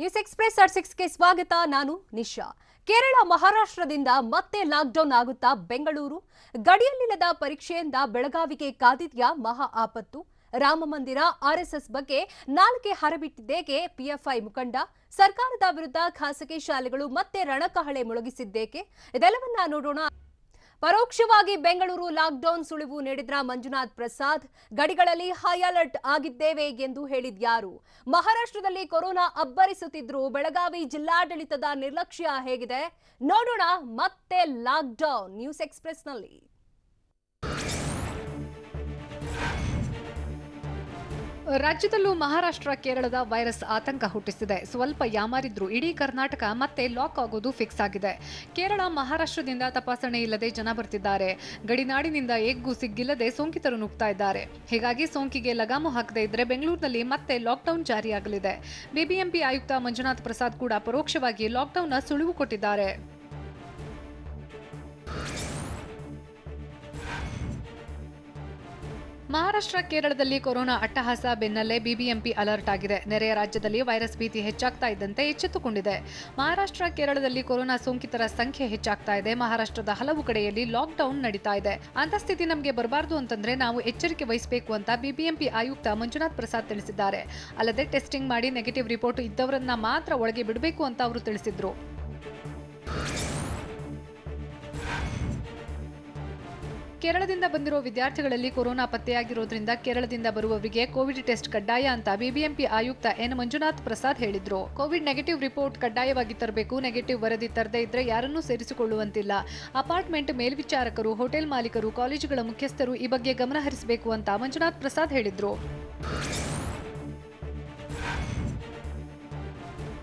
News express at 6ಗೆ ಸ್ವಾಗತ. ನಾನು ನಿಶಾ. ಕೇರಳ ಮಹಾರಾಷ್ಟ್ರದಿಂದ ಮತ್ತೆ ಲಾಕ್ಡೌನ್ ಆಗುತ್ತಾ ಬೆಂಗಳೂರು? ಗಡಿಯಲ್ಲಿಲ್ಲದ ಪರೀಕ್ಷೆಯಿಂದ ಬೆಳಗಾವಿಗೆ ಕಾದಿದ್ಯಾ ಮಹಾ ಆಪತ್ತು? ರಾಮಮಂದಿರ ಆರ್ಎಸ್ಎಸ್ ಬಗ್ಗೆ ನಾಲ್ಗೆ ಹರಬಿಟ್ಟಿದ್ದೇಕೆ ಪಿಎಫ್ಐ ಮುಖಂಡ? ಸರ್ಕಾರದ ವಿರುದ್ಧ ಖಾಸಗಿ ಶಾಲೆಗಳು ಮತ್ತೆ ರಣಕಹಳೆ ಮೊಳಗಿಸಿದ್ದೇಕೆ? ಇದೆಲ್ಲವನ್ನ ನೋಡೋಣ. ಪರೋಕ್ಷವಾಗಿ ಬೆಂಗಳೂರು ಲಾಕ್ಡೌನ್ ಸುಳಿವು ನೀಡಿದ್ರ ಮಂಜುನಾಥ್ ಪ್ರಸಾದ್. ಗಡಿಗಳಲ್ಲಿ ಹೈ ಅಲರ್ಟ್ ಆಗಿದ್ದೇವೆ ಎಂದು ಹೇಳಿದ್ಯಾರು? ಮಹಾರಾಷ್ಟ್ರದಲ್ಲಿ ಕೊರೋನಾ ಅಬ್ಬರಿಸುತ್ತಿದ್ರು ಬೆಳಗಾವಿ ಜಿಲ್ಲಾಡಳಿತದ ನಿರ್ಲಕ್ಷ್ಯ ಹೇಗಿದೆ ನೋಡೋಣ. ಮತ್ತೆ ಲಾಕ್ಡೌನ್ ನ್ಯೂಸ್ ಎಕ್ಸ್‌ಪ್ರೆಸ್‌ನಲ್ಲಿ. ರಾಜ್ಯದಲ್ಲೂ ಮಹಾರಾಷ್ಟ್ರ ಕೇರಳದ ವೈರಸ್ ಆತಂಕ ಹುಟ್ಟಿಸಿದೆ. ಸ್ವಲ್ಪ ಯಾಮಾರಿದ್ರು ಇಡೀ ಕರ್ನಾಟಕ ಮತ್ತೆ ಲಾಕ್ ಆಗೋದು ಫಿಕ್ಸ್ ಆಗಿದೆ. ಕೇರಳ ಮಹಾರಾಷ್ಟ್ರದಿಂದ ತಪಾಸಣೆ ಇಲ್ಲದೆ ಜನ ಬರ್ತಿದ್ದಾರೆ. ಗಡಿನಾಡಿನಿಂದ ಎಗ್ಗು ಸಿಗ್ಗಿಲ್ಲದೆ ಸೋಂಕಿತರು ನುಗ್ತಾ ಇದ್ದಾರೆ. ಹೀಗಾಗಿ ಸೋಂಕಿಗೆ ಲಗಾಮು ಹಾಕದೇ ಇದ್ರೆ ಬೆಂಗಳೂರಿನಲ್ಲಿ ಮತ್ತೆ ಲಾಕ್ಡೌನ್ ಜಾರಿಯಾಗಲಿದೆ. ಬಿಬಿಎಂಪಿ ಆಯುಕ್ತ ಮಂಜುನಾಥ್ ಪ್ರಸಾದ್ ಕೂಡ ಪರೋಕ್ಷವಾಗಿ ಲಾಕ್ಡೌನ್ನ ಸುಳಿವು ಕೊಟ್ಟಿದ್ದಾರೆ. ಮಹಾರಾಷ್ಟ್ರ ಕೇರಳದಲ್ಲಿ ಕೊರೋನಾ ಅಟ್ಟಹಾಸ ಬೆನ್ನಲ್ಲೇ ಬಿಬಿಎಂಪಿ ಅಲರ್ಟ್ ಆಗಿದೆ. ನೆರೆಯ ರಾಜ್ಯದಲ್ಲಿ ವೈರಸ್ ಭೀತಿ ಹೆಚ್ಚಾಗ್ತಾ ಇದ್ದಂತೆ ಎಚ್ಚೆತ್ತುಕೊಂಡಿದೆ. ಮಹಾರಾಷ್ಟ್ರ ಕೇರಳದಲ್ಲಿ ಕೊರೋನಾ ಸೋಂಕಿತರ ಸಂಖ್ಯೆ ಹೆಚ್ಚಾಗ್ತಾ ಇದೆ. ಮಹಾರಾಷ್ಟ್ರದ ಹಲವು ಕಡೆಯಲ್ಲಿ ಲಾಕ್ಡೌನ್ ನಡೀತಾ ಇದೆ. ಅಂತ ಸ್ಥಿತಿ ನಮಗೆ ಬರಬಾರದು ಅಂತಂದ್ರೆ ನಾವು ಎಚ್ಚರಿಕೆ ವಹಿಸಬೇಕು ಅಂತ ಬಿಬಿಎಂಪಿ ಆಯುಕ್ತ ಮಂಜುನಾಥ್ ಪ್ರಸಾದ್ ತಿಳಿಸಿದ್ದಾರೆ. ಅಲ್ಲದೆ ಟೆಸ್ಟಿಂಗ್ ಮಾಡಿ ನೆಗೆಟಿವ್ ರಿಪೋರ್ಟ್ ಇದ್ದವರನ್ನ ಮಾತ್ರ ಒಳಗೆ ಬಿಡಬೇಕು ಅಂತ ಅವರು ತಿಳಿಸಿದ್ರು. ಕೇರಳದಿಂದ ಬಂದಿರೋ ವಿದ್ಯಾರ್ಥಿಗಳಲ್ಲಿ ಕೊರೋನಾ ಪತ್ತೆಯಾಗಿರೋದ್ರಿಂದ ಕೇರಳದಿಂದ ಬರುವವರಿಗೆ ಕೋವಿಡ್ ಟೆಸ್ಟ್ ಕಡ್ಡಾಯ ಅಂತ ಬಿಬಿಎಂಪಿ ಆಯುಕ್ತ ಎನ್ ಮಂಜುನಾಥ್ ಪ್ರಸಾದ್ ಹೇಳಿದ್ರು. ಕೋವಿಡ್ ನೆಗೆಟಿವ್ ರಿಪೋರ್ಟ್ ಕಡ್ಡಾಯವಾಗಿ ತರಬೇಕು. ನೆಗೆಟಿವ್ ವರದಿ ತರದೇ ಇದ್ರೆ ಯಾರನ್ನೂ ಸೇರಿಸಿಕೊಳ್ಳುವಂತಿಲ್ಲ. ಅಪಾರ್ಟ್ಮೆಂಟ್ ಮೇಲ್ವಿಚಾರಕರು, ಹೋಟೆಲ್ ಮಾಲೀಕರು, ಕಾಲೇಜುಗಳ ಮುಖ್ಯಸ್ಥರು ಈ ಬಗ್ಗೆ ಗಮನ ಹರಿಸಬೇಕು ಅಂತ ಮಂಜುನಾಥ್ ಪ್ರಸಾದ್ ಹೇಳಿದ್ರು.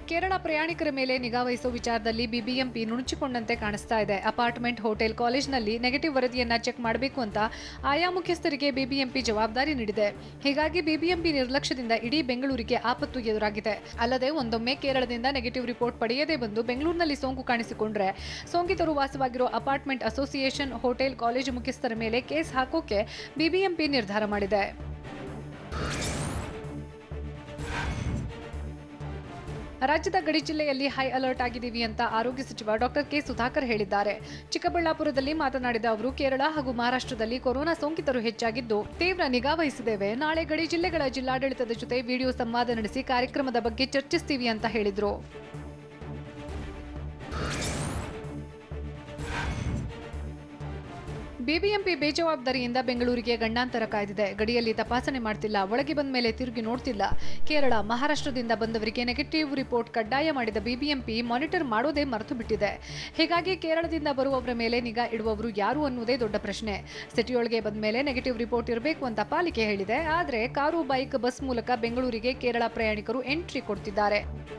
ಕೇರಳ ಪ್ರಯಾಣಿಕರ ಮೇಲೆ ನಿಗಾ ವಹಿಸೋ ವಿಚಾರದಲ್ಲಿ ಬಿಬಿಎಂಪಿ ನುಣುಚಿಕೊಂಡಂತೆ ಕಾಣಿಸ್ತಾ ಇದೆ. ಅಪಾರ್ಟ್ಮೆಂಟ್, ಹೋಟೆಲ್, ಕಾಲೇಜ್ನಲ್ಲಿ ನೆಗೆಟಿವ್ ವರದಿಯನ್ನ ಚೆಕ್ ಮಾಡಬೇಕು ಅಂತ ಆಯಾ ಮುಖ್ಯಸ್ಥರಿಗೆ ಬಿಬಿಎಂಪಿ ಜವಾಬ್ದಾರಿ ನೀಡಿದೆ. ಹೀಗಾಗಿ ಬಿಬಿಎಂಪಿ ನಿರ್ಲಕ್ಷ್ಯದಿಂದ ಇಡೀ ಬೆಂಗಳೂರಿಗೆ ಆಪತ್ತು ಎದುರಾಗಿದೆ. ಅಲ್ಲದೆ ಒಂದೊಮ್ಮೆ ಕೇರಳದಿಂದ ನೆಗೆಟಿವ್ ರಿಪೋರ್ಟ್ ಪಡೆಯದೇ ಬಂದು ಬೆಂಗಳೂರಿನಲ್ಲಿ ಸೋಂಕು ಕಾಣಿಸಿಕೊಂಡ್ರೆ ಸೋಂಕಿತರು ವಾಸವಾಗಿರೋ ಅಪಾರ್ಟ್ಮೆಂಟ್ ಅಸೋಸಿಯೇಷನ್, ಹೋಟೆಲ್, ಕಾಲೇಜು ಮುಖ್ಯಸ್ಥರ ಮೇಲೆ ಕೇಸ್ ಹಾಕೋಕೆ ಬಿಬಿಎಂಪಿ ನಿರ್ಧಾರ ಮಾಡಿದೆ. ರಾಜ್ಯದ ಗಡಿ ಜಿಲ್ಲೆಯಲ್ಲಿ ಹೈ ಅಲರ್ಟ್ ಆಗಿದ್ದೀವಿ ಅಂತ ಆರೋಗ್ಯ ಸಚಿವ ಡಾಕ್ಟರ್ ಕೆ ಸುಧಾಕರ್ ಹೇಳಿದ್ದಾರೆ. ಚಿಕ್ಕಬಳ್ಳಾಪುರದಲ್ಲಿ ಮಾತನಾಡಿದ ಅವರು, ಕೇರಳ ಹಾಗೂ ಮಹಾರಾಷ್ಟ್ರದಲ್ಲಿ ಕೊರೋನಾ ಸೋಂಕಿತರು ಹೆಚ್ಚಾಗಿದ್ದು ತೀವ್ರ ನಿಗಾ ವಹಿಸಿದ್ದೇವೆ. ನಾಳೆ ಗಡಿ ಜಿಲ್ಲೆಗಳ ಜಿಲ್ಲಾಡಳಿತದ ಜೊತೆ ವಿಡಿಯೋ ಸಂವಾದ ನಡೆಸಿ ಕಾರ್ಯಕ್ರಮದ ಬಗ್ಗೆ ಚರ್ಚಿಸ್ತೀವಿ ಅಂತ ಹೇಳಿದ್ರು. ಬಿಬಿಎಂಪಿ ಬೇಜವಾಬ್ದಾರಿಯಿಂದ ಬೆಂಗಳೂರಿಗೆ ಗಂಡಾಂತರ ಕಾಯ್ದಿದೆ. ಗಡಿಯಲ್ಲಿ ತಪಾಸಣೆ ಮಾಡ್ತಿಲ್ಲ, ಒಳಗೆ ಬಂದ ಮೇಲೆ ತಿರುಗಿ ನೋಡ್ತಿಲ್ಲ. ಕೇರಳ, ಮಹಾರಾಷ್ಟ್ರದಿಂದ ಬಂದವರಿಗೆ ನೆಗೆಟಿವ್ ರಿಪೋರ್ಟ್ ಕಡ್ಡಾಯ ಮಾಡಿದ ಬಿಬಿಎಂಪಿ ಮಾನಿಟರ್ ಮಾಡೋದೇ ಮರೆತು ಬಿಟ್ಟಿದೆ. ಹೀಗಾಗಿ ಕೇರಳದಿಂದ ಬರುವವರ ಮೇಲೆ ನಿಗಾ ಇಡುವವರು ಯಾರು ಅನ್ನೋದೇ ದೊಡ್ಡ ಪ್ರಶ್ನೆ. ಸಿಟಿಯೊಳಗೆ ಬಂದ ಮೇಲೆ ನೆಗೆಟಿವ್ ರಿಪೋರ್ಟ್ ಇರಬೇಕು ಅಂತ ಪಾಲಿಕೆ ಹೇಳಿದೆ. ಆದರೆ ಕಾರು, ಬೈಕ್, ಬಸ್ ಮೂಲಕ ಬೆಂಗಳೂರಿಗೆ ಕೇರಳ ಪ್ರಯಾಣಿಕರು ಎಂಟ್ರಿ ಕೊಡ್ತಿದ್ದಾರೆ.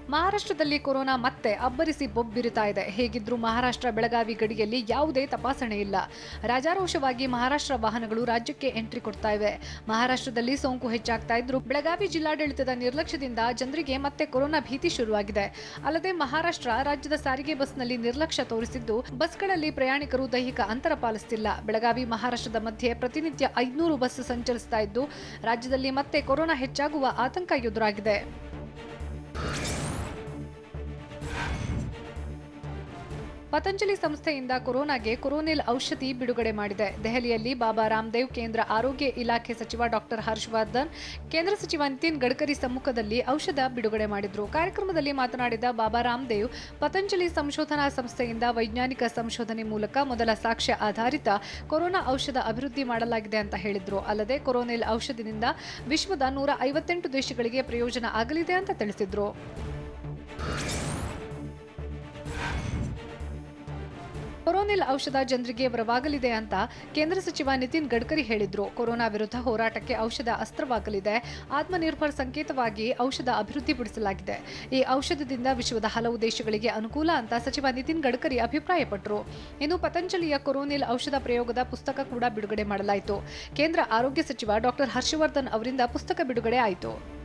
ಮಹಾರಾಷ್ಟ್ರದಲ್ಲಿ ಕೊರೋನಾ ಮತ್ತೆ ಅಬ್ಬರಿಸಿ ಬೊಬ್ಬಿರುತ್ತಾ ಇದೆ. ಹೇಗಿದ್ರೂ ಮಹಾರಾಷ್ಟ್ರ ಬೆಳಗಾವಿ ಗಡಿಯಲ್ಲಿ ಯಾವುದೇ ತಪಾಸಣೆ ಇಲ್ಲ. ರಾಜಾರೋಷವಾಗಿ ಮಹಾರಾಷ್ಟ್ರ ವಾಹನಗಳು ರಾಜ್ಯಕ್ಕೆ ಎಂಟ್ರಿ ಕೊಡ್ತಾ ಇವೆ. ಮಹಾರಾಷ್ಟ್ರದಲ್ಲಿ ಸೋಂಕು ಹೆಚ್ಚಾಗ್ತಾ ಇದ್ರು ಬೆಳಗಾವಿ ಜಿಲ್ಲಾಡಳಿತದ ನಿರ್ಲಕ್ಷ್ಯದಿಂದ ಜನರಿಗೆ ಮತ್ತೆ ಕೊರೋನಾ ಭೀತಿ ಶುರುವಾಗಿದೆ. ಅಲ್ಲದೆ ಮಹಾರಾಷ್ಟ್ರ ರಾಜ್ಯದ ಸಾರಿಗೆ ಬಸ್ನಲ್ಲಿ ನಿರ್ಲಕ್ಷ್ಯ ತೋರಿಸಿದ್ದು ಬಸ್ಗಳಲ್ಲಿ ಪ್ರಯಾಣಿಕರು ದೈಹಿಕ ಅಂತರ ಪಾಲಿಸುತ್ತಿಲ್ಲ. ಬೆಳಗಾವಿ, ಮಹಾರಾಷ್ಟ್ರದ ಮಧ್ಯೆ ಪ್ರತಿನಿತ್ಯ 500 ಬಸ್ ಸಂಚರಿಸ್ತಾ ಇದ್ದು ರಾಜ್ಯದಲ್ಲಿ ಮತ್ತೆ ಕೊರೋನಾ ಹೆಚ್ಚಾಗುವ ಆತಂಕ ಎದುರಾಗಿದೆ. ಪತಂಜಲಿ ಸಂಸ್ಥೆಯಿಂದ ಕೊರೋನಾಗೆ ಕೊರೋನಿಲ್ ಔಷಧಿ ಬಿಡುಗಡೆ ಮಾಡಿದೆ. ದೆಹಲಿಯಲ್ಲಿ ಬಾಬಾ ರಾಮದೇವ್ ಕೇಂದ್ರ ಆರೋಗ್ಯ ಇಲಾಖೆ ಸಚಿವ ಡಾಕ್ಟರ್ ಹರ್ಷವರ್ಧನ್, ಕೇಂದ್ರ ಸಚಿವ ನಿತಿನ್ ಗಡ್ಕರಿ ಸಮ್ಮುಖದಲ್ಲಿ ಔಷಧ ಬಿಡುಗಡೆ ಮಾಡಿದ್ರು. ಕಾರ್ಯಕ್ರಮದಲ್ಲಿ ಮಾತನಾಡಿದ ಬಾಬಾ ರಾಮದೇವ್, ಪತಂಜಲಿ ಸಂಶೋಧನಾ ಸಂಸ್ಥೆಯಿಂದ ವೈಜ್ಞಾನಿಕ ಸಂಶೋಧನೆ ಮೂಲಕ ಮೊದಲ ಸಾಕ್ಷ್ಯ ಆಧಾರಿತ ಕೊರೋನಾ ಔಷಧ ಅಭಿವೃದ್ಧಿ ಮಾಡಲಾಗಿದೆ ಅಂತ ಹೇಳಿದ್ರು. ಅಲ್ಲದೆ ಕೊರೋನಿಲ್ ಔಷಧಿನಿಂದ ವಿಶ್ವದ 158 ದೇಶಗಳಿಗೆ ಪ್ರಯೋಜನ ಆಗಲಿದೆ ಅಂತ ತಿಳಿಸಿದ್ರು. ಕೊರೋನಿಲ್ ಔಷಧ ಜನರಿಗೆ ವರವಾಗಲಿದೆ ಅಂತ ಕೇಂದ್ರ ಸಚಿವ ನಿತಿನ್ ಗಡ್ಕರಿ ಹೇಳಿದ್ರು. ಕೊರೋನಾ ವಿರುದ್ಧ ಹೋರಾಟಕ್ಕೆ ಔಷಧ ಅಸ್ತ್ರವಾಗಲಿದೆ. ಆತ್ಮನಿರ್ಭರ್ ಸಂಕೇತವಾಗಿ ಔಷಧ ಅಭಿವೃದ್ಧಿಪಡಿಸಲಾಗಿದೆ. ಈ ಔಷಧದಿಂದ ವಿಶ್ವದ ಹಲವು ದೇಶಗಳಿಗೆ ಅನುಕೂಲ ಅಂತ ಸಚಿವ ನಿತಿನ್ ಗಡ್ಕರಿ ಅಭಿಪ್ರಾಯಪಟ್ಟರು. ಇನ್ನು ಪತಂಜಲಿಯ ಕೊರೋನಿಲ್ ಔಷಧ ಪ್ರಯೋಗದ ಪುಸ್ತಕ ಕೂಡ ಬಿಡುಗಡೆ ಮಾಡಲಾಯಿತು. ಕೇಂದ್ರ ಆರೋಗ್ಯ ಸಚಿವ ಡಾಕ್ಟರ್ ಹರ್ಷವರ್ಧನ್ ಅವರಿಂದ ಪುಸ್ತಕ ಬಿಡುಗಡೆ ಆಯಿತು.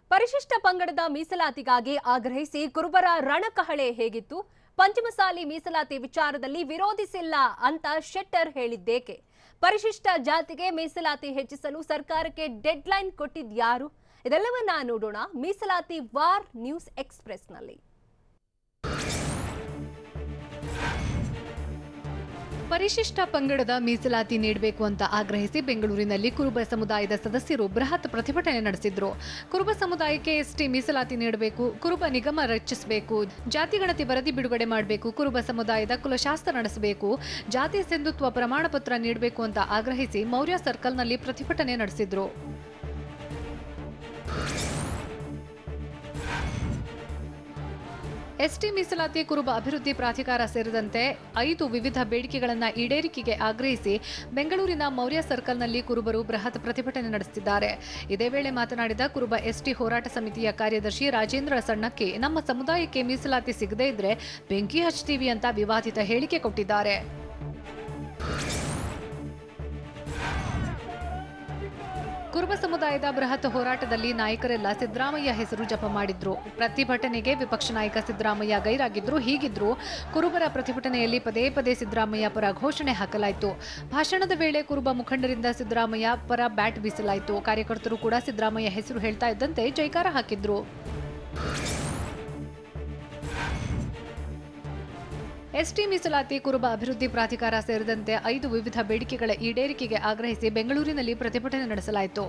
ಪರಿಶಿಷ್ಟ ಪಂಗಡದ ಮೀಸಲಾತಿಗಾಗಿ ಆಗ್ರಹಿಸಿ ಕುರುಬರ ರಣಕಹಳೆ ಹೇಗಿತ್ತು? ಪಂಚಮಸಾಲಿ ಮೀಸಲಾತಿ ವಿಚಾರದಲ್ಲಿ ವಿರೋಧಿಸಿಲ್ಲ ಅಂತ ಶೆಟ್ಟರ್ ಹೇಳಿದ್ದೇಕೆ? ಪರಿಶಿಷ್ಟ ಜಾತಿಗೆ ಮೀಸಲಾತಿ ಹೆಚ್ಚಿಸಲು ಸರ್ಕಾರಕ್ಕೆ ಡೆಡ್ಲೈನ್ ಕೊಟ್ಟಿದ್ಯಾರು? ಇದೆಲ್ಲವನ್ನ ನೋಡೋಣ ಮೀಸಲಾತಿ ವಾರ್ ನ್ಯೂಸ್ ಎಕ್ಸ್‌ಪ್ರೆಸ್‌ನಲ್ಲಿ. ಪರಿಶಿಷ್ಟ ಪಂಗಡದ ಮೀಸಲಾತಿ ನೀಡಬೇಕು ಅಂತ ಆಗ್ರಹಿಸಿ ಬೆಂಗಳೂರಿನಲ್ಲಿ ಕುರುಬ ಸಮುದಾಯದ ಸದಸ್ಯರು ಬೃಹತ್ ಪ್ರತಿಭಟನೆ ನಡೆಸಿದ್ರು. ಕುರುಬ ಸಮುದಾಯಕ್ಕೆ ಎಸ್ಟಿ ಮೀಸಲಾತಿ ನೀಡಬೇಕು, ಕುರುಬ ನಿಗಮ ರಚಿಸಬೇಕು, ಜಾತಿ ಗಣತಿ ವರದಿ ಬಿಡುಗಡೆ ಮಾಡಬೇಕು, ಕುರುಬ ಸಮುದಾಯದ ಕುಲಶಾಸ್ತ್ರ ನಡೆಸಬೇಕು, ಜಾತಿ ಸಿಂಧುತ್ವ ಪ್ರಮಾಣ ಪತ್ರ ನೀಡಬೇಕು ಅಂತ ಆಗ್ರಹಿಸಿ ಮೌರ್ಯ ಸರ್ಕಲ್ನಲ್ಲಿ ಪ್ರತಿಭಟನೆ ನಡೆಸಿದ್ರು. ಎಸ್ಟಿ ಮೀಸಲಾತಿ, ಕುರುಬ ಅಭಿವೃದ್ಧಿ ಪ್ರಾಧಿಕಾರ ಸೇರಿದಂತೆ 5 ವಿವಿಧ ಬೇಡಿಕೆಗಳನ್ನು ಈಡೇರಿಕೆಗೆ ಆಗ್ರಹಿಸಿ ಬೆಂಗಳೂರಿನ ಮೌರ್ಯ ಸರ್ಕಲ್ನಲ್ಲಿ ಕುರುಬರು ಬೃಹತ್ ಪ್ರತಿಭಟನೆ ನಡೆಸಿದ್ದಾರೆ. ಇದೇ ವೇಳೆ ಮಾತನಾಡಿದ ಕುರುಬ ಎಸ್ಟಿ ಹೋರಾಟ ಸಮಿತಿಯ ಕಾರ್ಯದರ್ಶಿ ರಾಜೇಂದ್ರ ಸಣ್ಣಕ್ಕಿ, ನಮ್ಮ ಸಮುದಾಯಕ್ಕೆ ಮೀಸಲಾತಿ ಸಿಗದೇ ಇದ್ರೆ ಬೆಂಕಿ ಹಚ್ತೀವಿ ಅಂತ ವಿವಾದಿತ ಹೇಳಿಕೆ ಕೊಟ್ಟಿದ್ದಾರೆ. ಕುರುಬ ಸಮುದಾಯದ ಬೃಹತ್ ಹೋರಾಟದಲ್ಲಿ ನಾಯಕರೆಲ್ಲ ಸಿದ್ದರಾಮಯ್ಯ ಹೆಸರು ಜಪ ಮಾಡಿದ್ರು. ಪ್ರತಿಭಟನೆಗೆ ವಿಪಕ್ಷ ನಾಯಕ ಸಿದ್ದರಾಮಯ್ಯ ಗೈರಾಗಿದ್ರು. ಹೀಗಿದ್ರು ಕುರುಬರ ಪ್ರತಿಭಟನೆಯಲ್ಲಿ ಪದೇ ಪದೇ ಸಿದ್ದರಾಮಯ್ಯ ಪರ ಘೋಷಣೆ ಹಾಕಲಾಯಿತು. ಭಾಷಣದ ವೇಳೆ ಕುರುಬ ಮುಖಂಡರಿಂದ ಸಿದ್ದರಾಮಯ್ಯ ಪರ ಬ್ಯಾಟ್ ಬೀಸಲಾಯಿತು. ಕಾರ್ಯಕರ್ತರು ಕೂಡ ಸಿದ್ದರಾಮಯ್ಯ ಹೆಸರು ಹೇಳ್ತಾ ಇದ್ದಂತೆ ಜೈಕಾರ ಹಾಕಿದ್ರು. ಎಸ್ಟಿ ಮೀಸಲಾತಿ, ಕುರುಬ ಅಭಿವೃದ್ಧಿ ಪ್ರಾಧಿಕಾರ ಸೇರಿದಂತೆ 5 ವಿವಿಧ ಬೇಡಿಕೆಗಳ ಈಡೇರಿಕೆಗೆ ಆಗ್ರಹಿಸಿ ಬೆಂಗಳೂರಿನಲ್ಲಿ ಪ್ರತಿಭಟನೆ ನಡೆಸಲಾಯಿತು.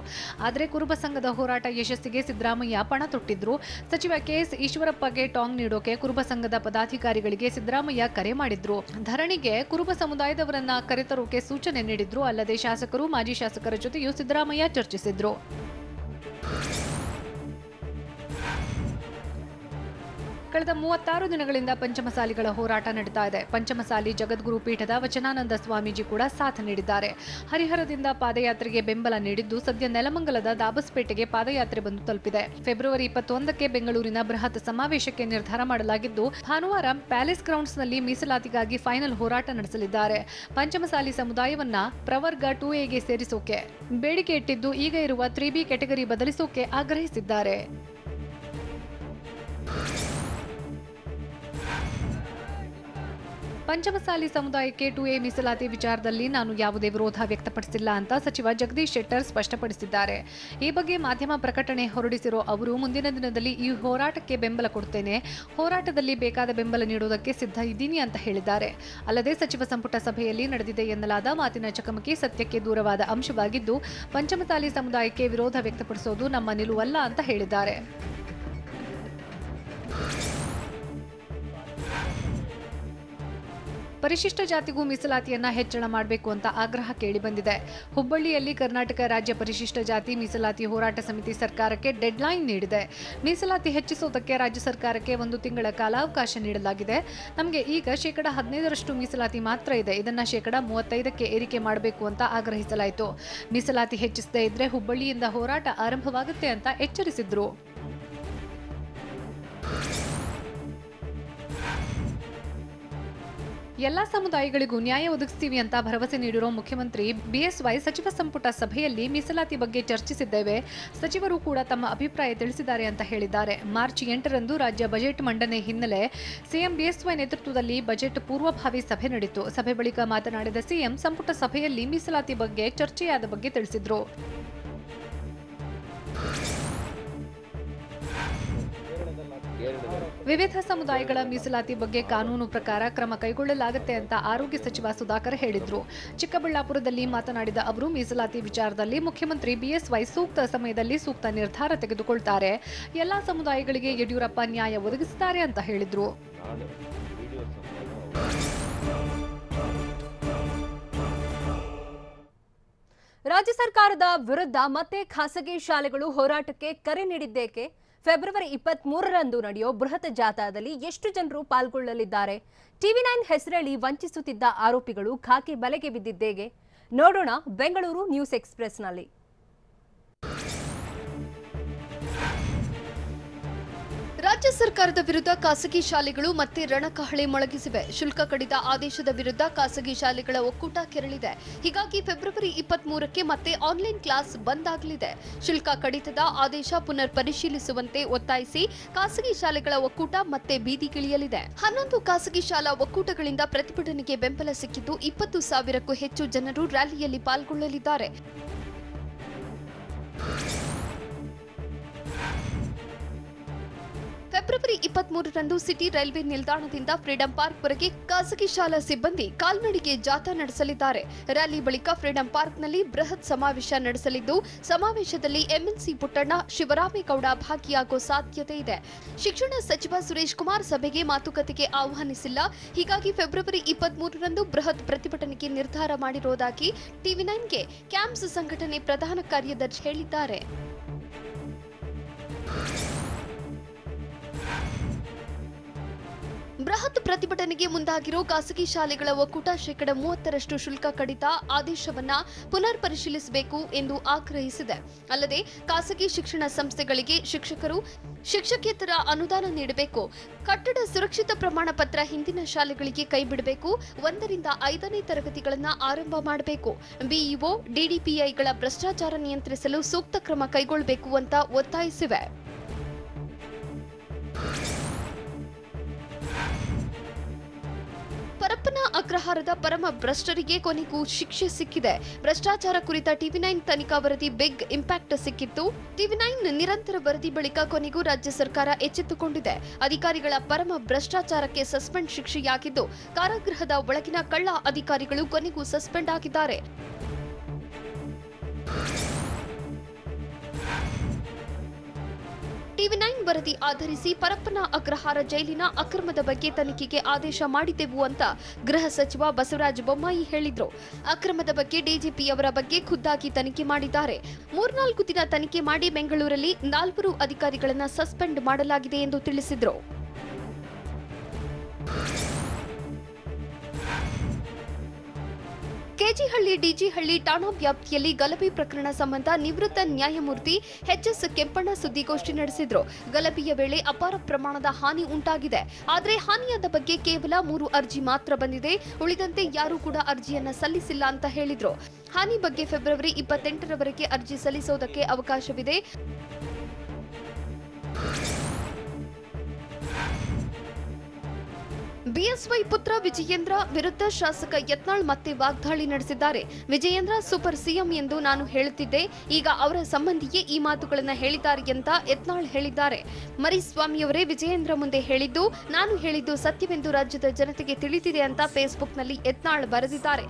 ಆದರೆ ಕುರುಬ ಸಂಘದ ಹೋರಾಟ ಯಶಸ್ಸಿಗೆ ಸಿದ್ದರಾಮಯ್ಯ ಪಣ ತೊಟ್ಟಿದ್ರು. ಸಚಿವ ಕೆಎಸ್ ಈಶ್ವರಪ್ಪಗೆ ಟಾಂಗ್ ನೀಡೋಕೆ ಕುರುಬ ಸಂಘದ ಪದಾಧಿಕಾರಿಗಳಿಗೆ ಸಿದ್ದರಾಮಯ್ಯ ಕರೆ ಮಾಡಿದ್ರು. ಧರಣಿಗೆ ಕುರುಬ ಸಮುದಾಯದವರನ್ನ ಕರೆತರೋಕೆ ಸೂಚನೆ ನೀಡಿದ್ರು. ಅಲ್ಲದೆ ಶಾಸಕರು, ಮಾಜಿ ಶಾಸಕರ ಜೊತೆಯೂ ಸಿದ್ದರಾಮಯ್ಯ ಚರ್ಚಿಸಿದ್ರು. ಕಳೆದ 36 ದಿನಗಳಿಂದ ಪಂಚಮಸಾಲಿಗಳ ಹೋರಾಟ ನಡೀತಾ ಇದೆ. ಪಂಚಮಸಾಲಿ ಜಗದ್ಗುರು ಪೀಠದ ವಚನಾನಂದ ಸ್ವಾಮೀಜಿ ಕೂಡ ಸಾಥ್ ನೀಡಿದ್ದಾರೆ. ಹರಿಹರದಿಂದ ಪಾದಯಾತ್ರೆಗೆ ಬೆಂಬಲ ನೀಡಿದ್ದು, ಸದ್ಯ ನೆಲಮಂಗಲದ ದಾಬಸ್ಪೇಟೆಗೆ ಪಾದಯಾತ್ರೆ ಬಂದು ತಲುಪಿದೆ. ಫೆಬ್ರವರಿ 21ಕ್ಕೆ ಬೆಂಗಳೂರಿನ ಬೃಹತ್ ಸಮಾವೇಶಕ್ಕೆ ನಿರ್ಧಾರ ಮಾಡಲಾಗಿದ್ದು, ಭಾನುವಾರ ಪ್ಯಾಲೇಸ್ ಗ್ರೌಂಡ್ಸ್ನಲ್ಲಿ ಮೀಸಲಾತಿಗಾಗಿ ಫೈನಲ್ ಹೋರಾಟ ನಡೆಸಲಿದ್ದಾರೆ. ಪಂಚಮಸಾಲಿ ಸಮುದಾಯವನ್ನ ಪ್ರವರ್ಗ 2ಎಗೆ ಸೇರಿಸೋಕೆ ಬೇಡಿಕೆ ಇಟ್ಟಿದ್ದು, ಈಗ ಇರುವ 3B ಕೆಟಗರಿ ಬದಲಿಸೋಕೆ ಆಗ್ರಹಿಸಿದ್ದಾರೆ. ಪಂಚಮಸಾಲಿ ಸಮುದಾಯಕ್ಕೆ 2A ಮೀಸಲಾತಿ ವಿಚಾರದಲ್ಲಿ ನಾನು ಯಾವುದೇ ವಿರೋಧ ವ್ಯಕ್ತಪಡಿಸಿಲ್ಲ ಅಂತ ಸಚಿವ ಜಗದೀಶ್ ಶೆಟ್ಟರ್ ಸ್ಪಷ್ಟಪಡಿಸಿದ್ದಾರೆ. ಈ ಬಗ್ಗೆ ಮಾಧ್ಯಮ ಪ್ರಕಟಣೆ ಹೊರಡಿಸಿರೋ ಅವರು, ಮುಂದಿನ ದಿನದಲ್ಲಿ ಈ ಹೋರಾಟಕ್ಕೆ ಬೆಂಬಲ ಕೊಡುತ್ತೇನೆ, ಹೋರಾಟದಲ್ಲಿ ಬೇಕಾದ ಬೆಂಬಲ ನೀಡುವುದಕ್ಕೆ ಸಿದ್ಧ ಇದ್ದೀನಿ ಅಂತ ಹೇಳಿದ್ದಾರೆ. ಅಲ್ಲದೆ ಸಚಿವ ಸಂಪುಟ ಸಭೆಯಲ್ಲಿ ನಡೆದಿದೆ ಎನ್ನಲಾದ ಮಾತಿನ ಚಕಮಕಿ ಸತ್ಯಕ್ಕೆ ದೂರವಾದ ಅಂಶವಾಗಿದ್ದು, ಪಂಚಮಸಾಲಿ ಸಮುದಾಯಕ್ಕೆ ವಿರೋಧ ವ್ಯಕ್ತಪಡಿಸೋದು ನಮ್ಮ ನಿಲುವಲ್ಲ ಅಂತ ಹೇಳಿದ್ದಾರೆ. ಪರಿಶಿಷ್ಟ ಜಾತಿಗೂ ಮೀಸಲಾತಿಯನ್ನ ಹೆಚ್ಚಳ ಮಾಡಬೇಕು ಅಂತ ಆಗ್ರಹ ಕೇಳಿಬಂದಿದೆ. ಹುಬ್ಬಳ್ಳಿಯಲ್ಲಿ ಕರ್ನಾಟಕ ರಾಜ್ಯ ಪರಿಶಿಷ್ಟ ಜಾತಿ ಮೀಸಲಾತಿ ಹೋರಾಟ ಸಮಿತಿ ಸರ್ಕಾರಕ್ಕೆ ಡೆಡ್ಲೈನ್ ನೀಡಿದೆ. ಮೀಸಲಾತಿ ಹೆಚ್ಚಿಸುವುದಕ್ಕೆ ರಾಜ್ಯ ಸರ್ಕಾರಕ್ಕೆ 1 ತಿಂಗಳ ಕಾಲಾವಕಾಶ ನೀಡಲಾಗಿದೆ. ನಮಗೆ ಈಗ 15% ಮೀಸಲಾತಿ ಮಾತ್ರ ಇದೆ, ಇದನ್ನ 35ಕ್ಕೆ ಏರಿಕೆ ಮಾಡಬೇಕು ಅಂತ ಆಗ್ರಹಿಸಲಾಯಿತು. ಮೀಸಲಾತಿ ಹೆಚ್ಚಿಸದೇ ಇದ್ರೆ ಹುಬ್ಬಳ್ಳಿಯಿಂದ ಹೋರಾಟ ಆರಂಭವಾಗುತ್ತೆ ಅಂತ ಎಚ್ಚರಿಸಿದ್ರು. ಎಲ್ಲಾ ಸಮುದಾಯಗಳಿಗೂ ನ್ಯಾಯ ಒದಗಿಸ್ತೀವಿ ಅಂತ ಭರವಸೆ ನೀಡಿರೋ ಮುಖ್ಯಮಂತ್ರಿ ಬಿಎಸ್ವೈ ಸಚಿವ ಸಂಪುಟ ಸಭೆಯಲ್ಲಿ ಮೀಸಲಾತಿ ಬಗ್ಗೆ ಚರ್ಚಿಸಿದ್ದೇವೆ, ಸಚಿವರು ಕೂಡ ತಮ್ಮ ಅಭಿಪ್ರಾಯ ತಿಳಿಸಿದ್ದಾರೆ ಅಂತ ಹೇಳಿದ್ದಾರೆ. ಮಾರ್ಚ್ 8ರಂದು ರಾಜ್ಯ ಬಜೆಟ್ ಮಂಡನೆ ಹಿನ್ನೆಲೆ ಸಿಎಂ ಬಿಎಸ್ವೈ ನೇತೃತ್ವದಲ್ಲಿ ಬಜೆಟ್ ಪೂರ್ವಭಾವಿ ಸಭೆ ನಡೆಯಿತು. ಸಭೆ ಬಳಿಕ ಮಾತನಾಡಿದ ಸಿಎಂ, ಸಂಪುಟ ಸಭೆಯಲ್ಲಿ ಮೀಸಲಾತಿ ಬಗ್ಗೆ ಚರ್ಚೆಯಾದ ಬಗ್ಗೆ ತಿಳಿಸಿದ್ರು. ವಿವಿಧ ಸಮುದಾಯಗಳ ಮೀಸಲಾತಿ ಬಗ್ಗೆ ಕಾನೂನು ಪ್ರಕಾರ ಕ್ರಮ ಕೈಗೊಳ್ಳಲಾಗುತ್ತೆ ಅಂತ ಆರೋಗ್ಯ ಸಚಿವ ಸುಧಾಕರ್ ಹೇಳಿದ್ರು. ಚಿಕ್ಕಬಳ್ಳಾಪುರದಲ್ಲಿ ಮಾತನಾಡಿದ ಅವರು, ಮೀಸಲಾತಿ ವಿಚಾರದಲ್ಲಿ ಮುಖ್ಯಮಂತ್ರಿ ಬಿಎಸ್ವೈ ಸೂಕ್ತ ಸಮಯದಲ್ಲಿ ಸೂಕ್ತ ನಿರ್ಧಾರ ತೆಗೆದುಕೊಳ್ತಾರೆ, ಎಲ್ಲಾ ಸಮುದಾಯಗಳಿಗೆ ಯಡಿಯೂರಪ್ಪ ನ್ಯಾಯ ಒದಗಿಸುತ್ತಾರೆ ಅಂತ ಹೇಳಿದ್ರು. ರಾಜ್ಯ ಸರ್ಕಾರದ ವಿರುದ್ಧ ಮತ್ತೆ ಖಾಸಗಿ ಶಾಲೆಗಳು ಹೋರಾಟಕ್ಕೆ ಕರೆ ನೀಡಿದ್ದೇಕೆ? ಫೆಬ್ರವರಿ 23ರಂದು ನಡೆಯೋ ಬೃಹತ್ ಜಾಥಾದಲ್ಲಿ ಎಷ್ಟು ಜನರು ಪಾಲ್ಗೊಳ್ಳಲಿದ್ದಾರೆ? TV9 ಹೆಸರಲ್ಲಿ ವಂಚಿಸುತ್ತಿದ್ದ ಆರೋಪಿಗಳು ಖಾಕಿ ಬಲೆಗೆ ಬಿದ್ದಿದ್ದೇಗೆ? ನೋಡೋಣ ಬೆಂಗಳೂರು ನ್ಯೂಸ್ ಎಕ್ಸ್‌ಪ್ರೆಸ್‌ನಲ್ಲಿ. ರಾಜ್ಯ ಸರ್ಕಾರದ ವಿರುದ್ಧ ಖಾಸಗಿ ಶಾಲೆಗಳು ಮತ್ತೆ ರಣಕಹಳೆ ಮೊಳಗಿಸಿವೆ. ಶುಲ್ಕ ಕಡಿತ ಆದೇಶದ ವಿರುದ್ಧ ಖಾಸಗಿ ಶಾಲೆಗಳ ಒಕ್ಕೂಟ ಕೆರಳಿದೆ. ಹೀಗಾಗಿ ಫೆಬ್ರವರಿ 23ಕ್ಕೆ ಮತ್ತೆ ಆನ್ಲೈನ್ ಕ್ಲಾಸ್ ಬಂದ್ ಆಗಲಿದೆ. ಶುಲ್ಕ ಕಡಿತದ ಆದೇಶ ಪುನರ್ ಪರಿಶೀಲಿಸುವಂತೆ ಒತ್ತಾಯಿಸಿ ಖಾಸಗಿ ಶಾಲೆಗಳ ಒಕ್ಕೂಟ ಮತ್ತೆ ಬೀದಿಗಿಳಿಯಲಿದೆ. 11 ಖಾಸಗಿ ಶಾಲಾ ಒಕ್ಕೂಟಗಳಿಂದ ಪ್ರತಿಭಟನೆಗೆ ಬೆಂಬಲ ಸಿಕ್ಕಿದ್ದು 20,000ಕ್ಕೂ ಹೆಚ್ಚು ಜನರು ರ್ಯಾಲಿಯಲ್ಲಿ ಪಾಲ್ಗೊಳ್ಳಲಿದ್ದಾರೆ. ಫೆಬ್ರವರಿ 23ರಂದು ಸಿಟಿ ರೈಲ್ವೆ ನಿಲ್ದಾಣದಿಂದ ಫ್ರೀಡಂ ಪಾರ್ಕ್ವರೆಗೆ ಖಾಸಗಿ ಶಾಲಾ ಸಿಬ್ಬಂದಿ ಕಾಲ್ನಡಿಗೆ ಜಾಥಾ ನಡೆಸಲಿದ್ದಾರೆ. ರ್ಯಾಲಿ ಬಳಿಕ ಫ್ರೀಡಂ ಪಾರ್ಕ್ನಲ್ಲಿ ಬೃಹತ್ ಸಮಾವೇಶ ನಡೆಸಲಿದ್ದು, ಸಮಾವೇಶದಲ್ಲಿ ಎಂಎಲ್ಸಿ ಪುಟ್ಟಣ್ಣ, ಶಿವರಾಮೇಗೌಡ ಭಾಗಿಯಾಗುವ ಸಾಧ್ಯತೆ ಇದೆ. ಶಿಕ್ಷಣ ಸಚಿವ ಸುರೇಶ್ ಕುಮಾರ್ ಸಭೆಗೆ ಮಾತುಕತೆಗೆ ಆಹ್ವಾನಿಸಿಲ್ಲ. ಹೀಗಾಗಿ ಫೆಬ್ರವರಿ 23ರಂದು ಬೃಹತ್ ಪ್ರತಿಭಟನೆಗೆ ನಿರ್ಧಾರ ಮಾಡಿರುವುದಾಗಿ ಟಿವಿ9ಗೆ ಕ್ಯಾಂಪ್ಸ್ ಸಂಘಟನೆ ಪ್ರಧಾನ ಕಾರ್ಯದರ್ಶಿ ಹೇಳಿದ್ದಾರೆ. ಬೃಹತ್ ಪ್ರತಿಭಟನೆಗೆ ಮುಂದಾಗಿರೋ ಖಾಸಗಿ ಶಾಲೆಗಳ ಒಕ್ಕೂಟ ಶೇಕಡ 30ರಷ್ಟು ಶುಲ್ಕ ಕಡಿತ ಆದೇಶವನ್ನ ಪುನರ್ ಪರಿಶೀಲಿಸಬೇಕು ಎಂದು ಆಗ್ರಹಿಸಿದೆ. ಅಲ್ಲದೆ ಖಾಸಗಿ ಶಿಕ್ಷಣ ಸಂಸ್ಥೆಗಳಿಗೆ ಶಿಕ್ಷಕರು, ಶಿಕ್ಷಕೇತರ ಅನುದಾನ ನೀಡಬೇಕು, ಕಟ್ಟಡ ಸುರಕ್ಷಿತ ಪ್ರಮಾಣ ಪತ್ರ ಹಿಂದಿನ ಶಾಲೆಗಳಿಗೆ ಕೈಬಿಡಬೇಕು, 1ರಿಂದ 5ನೇ ತರಗತಿಗಳನ್ನು ಆರಂಭ ಮಾಡಬೇಕು, ಬಿಇಒ, ಡಿಡಿಪಿಐಗಳ ಭ್ರಷ್ಟಾಚಾರ ನಿಯಂತ್ರಿಸಲು ಸೂಕ್ತ ಕ್ರಮ ಕೈಗೊಳ್ಳಬೇಕು ಅಂತ ಒತ್ತಾಯಿಸಿವೆ. ಪರಪ್ಪನ ಅಗ್ರಹಾರದ ಪರಮ ಭ್ರಷ್ಟರಿಗೆ ಕೊನೆಗೂ ಶಿಕ್ಷೆ ಸಿಕ್ಕಿದೆ. ಭ್ರಷ್ಟಾಚಾರ ಕುರಿತ ಟಿವಿ9 ತನಿಖಾ ವರದಿ ಬಿಗ್ ಇಂಪ್ಯಾಕ್ಟ್ ಸಿಕ್ಕಿತ್ತು. ಟಿವಿ9 ನಿರಂತರ ವರದಿ ಬಳಿಕ ಕೊನೆಗೂ ರಾಜ್ಯ ಸರ್ಕಾರ ಎಚ್ಚೆತ್ತುಕೊಂಡಿದೆ. ಅಧಿಕಾರಿಗಳ ಪರಮ ಭ್ರಷ್ಟಾಚಾರಕ್ಕೆ ಸಸ್ಪೆಂಡ್ ಶಿಕ್ಷೆಯಾಗಿದ್ದು, ಕಾರಾಗೃಹದ ಒಳಗಿನ ಕಳ್ಳ ಅಧಿಕಾರಿಗಳು ಕೊನೆಗೂ ಸಸ್ಪೆಂಡ್ ಆಗಿದ್ದಾರೆ. ಟಿವಿ9 ವರದಿ ಆಧರಿಸಿ ಪರಪ್ಪನ ಅಗ್ರಹಾರ ಜೈಲಿನ ಅಕ್ರಮದ ಬಗ್ಗೆ ತನಿಖೆಗೆ ಆದೇಶ ಮಾಡಿದೆವು ಅಂತ ಗೃಹ ಸಚಿವ ಬಸವರಾಜ ಬೊಮ್ಮಾಯಿ ಹೇಳಿದ್ರು. ಅಕ್ರಮದ ಬಗ್ಗೆ ಡಿಜಿಪಿಯವರ ಬಗ್ಗೆ ಖುದ್ದಾಗಿ ತನಿಖೆ ಮಾಡಿದ್ದಾರೆ. 3-4 ದಿನ ತನಿಖೆ ಮಾಡಿ ಬೆಂಗಳೂರಲ್ಲಿ 4 ಅಧಿಕಾರಿಗಳನ್ನ ಸಸ್ಪೆಂಡ್ ಮಾಡಲಾಗಿದೆ ಎಂದು ತಿಳಿಸಿದ್ರು. ಕೆಜಿಹಳ್ಳಿ ಡಿಜಿಹಳ್ಳಿ ಠಾಣಾ ವ್ಯಾಪ್ತಿಯಲ್ಲಿ ಗಲಭೆ ಪ್ರಕರಣ ಸಂಬಂಧ ನಿವೃತ್ತ ನ್ಯಾಯಮೂರ್ತಿ ಎಚ್ಎಸ್ ಕೆಂಪಣ್ಣ ಸುದ್ದಿಗೋಷ್ಠಿ ನಡೆಸಿದ್ರು. ಗಲಭೆಯ ವೇಳೆ ಅಪಾರ ಪ್ರಮಾಣದ ಹಾನಿ ಉಂಟಾಗಿದೆ. ಆದರೆ ಹಾನಿಯಾದ ಬಗ್ಗೆ ಕೇವಲ 3 ಅರ್ಜಿ ಮಾತ್ರ ಬಂದಿದೆ. ಉಳಿದಂತೆ ಯಾರೂ ಕೂಡ ಅರ್ಜಿಯನ್ನ ಸಲ್ಲಿಸಿಲ್ಲ ಅಂತ ಹೇಳಿದ್ರು. ಹಾನಿ ಬಗ್ಗೆ ಫೆಬ್ರವರಿ 28ರವರೆಗೆ ಅರ್ಜಿ ಸಲ್ಲಿಸೋದಕ್ಕೆ ಅವಕಾಶವಿದೆ. ಬಿಎಸ್ವೈ ಪುತ್ರ ವಿಜಯೇಂದ್ರ ವಿರುದ್ಧ ಶಾಸಕ ಯತ್ನಾಳ್ ಮತ್ತೆ ವಾಗ್ದಾಳಿ ನಡೆಸಿದ್ದಾರೆ. ವಿಜಯೇಂದ್ರ ಸೂಪರ್ ಸಿಎಂ ಎಂದು ನಾನು ಹೇಳುತ್ತಿದ್ದೆ, ಈಗ ಅವರ ಸಂಬಂಧಿಯೇ ಈ ಮಾತುಗಳನ್ನು ಹೇಳಿದ್ದಾರೆ ಅಂತ ಯತ್ನಾಳ್ ಹೇಳಿದ್ದಾರೆ. ಮರಿಸ್ವಾಮಿಯವರೇ ವಿಜಯೇಂದ್ರ ಮುಂದೆ ಹೇಳಿದ್ದು, ನಾನು ಹೇಳಿದ್ದು ಸತ್ಯವೆಂದು ರಾಜ್ಯದ ಜನತೆಗೆ ತಿಳಿದಿದೆ ಅಂತ ಫೇಸ್ಬುಕ್ನಲ್ಲಿ ಯತ್ನಾಳ್ ಬರೆದಿದ್ದಾರೆ.